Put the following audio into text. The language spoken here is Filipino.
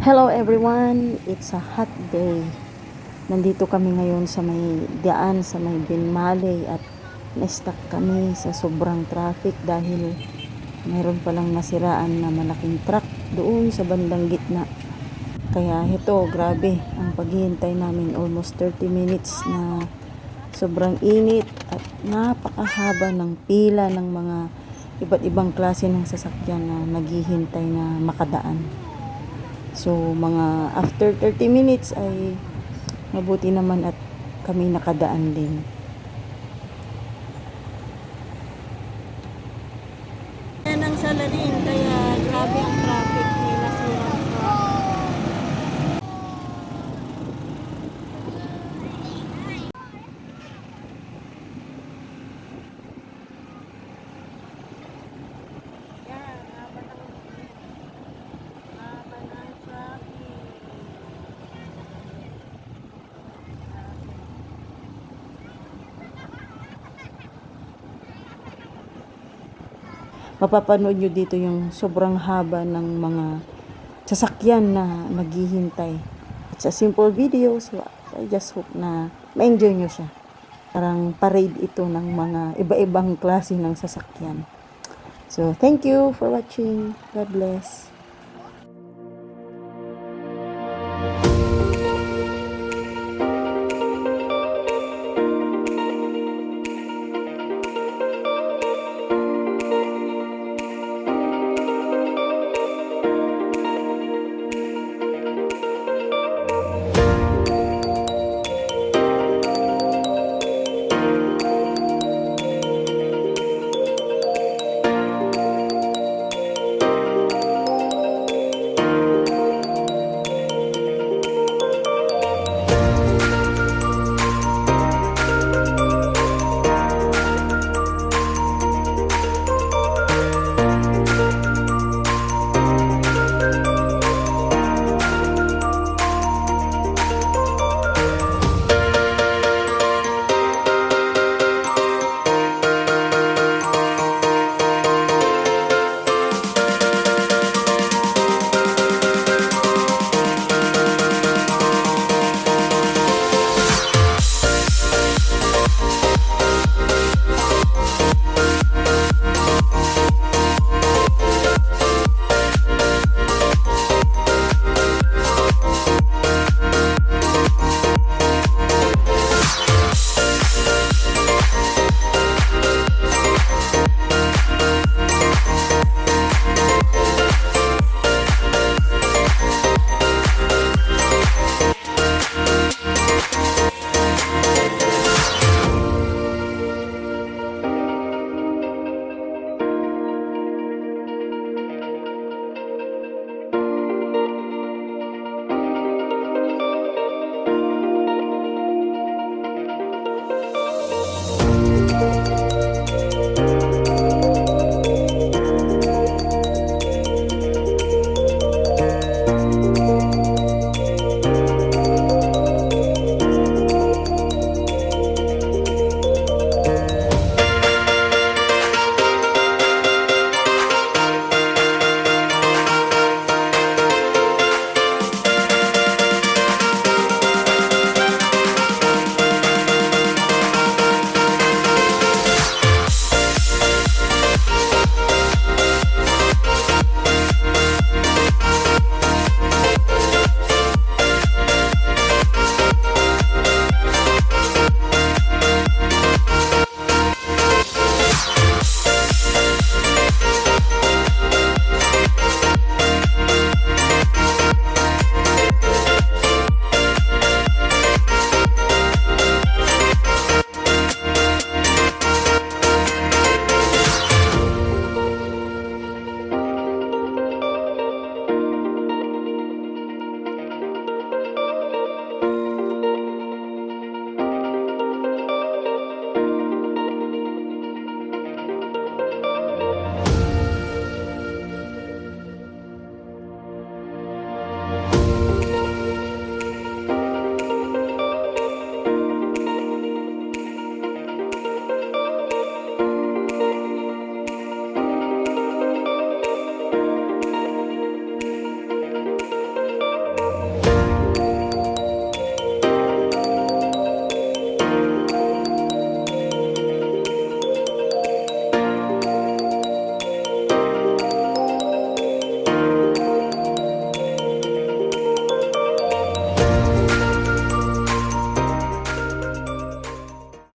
Hello everyone, it's a hot day. Nandito kami ngayon sa may daan sa may Binmaley at na-stuck kami sa sobrang traffic dahil mayroon palang nasiraan na malaking truck doon sa bandang gitna. Kaya ito, grabe ang paghihintay namin, almost 30 minutes na sobrang init at napakahaba ng pila ng mga iba't ibang klase ng sasakyan na naghihintay na makadaan. So, mga after 30 minutes ay mabuti naman at kami nakadaan din. Yan ang Saladin, kaya grabe ang traffic, may nasirang truck. Yan, haba ng traffic. Mapapanood nyo dito yung sobrang haba ng mga sasakyan na naghihintay. It's a simple video, so I just hope na ma-enjoy nyo siya. Parang parade ito ng mga iba-ibang klase ng sasakyan. So, thank you for watching. God bless.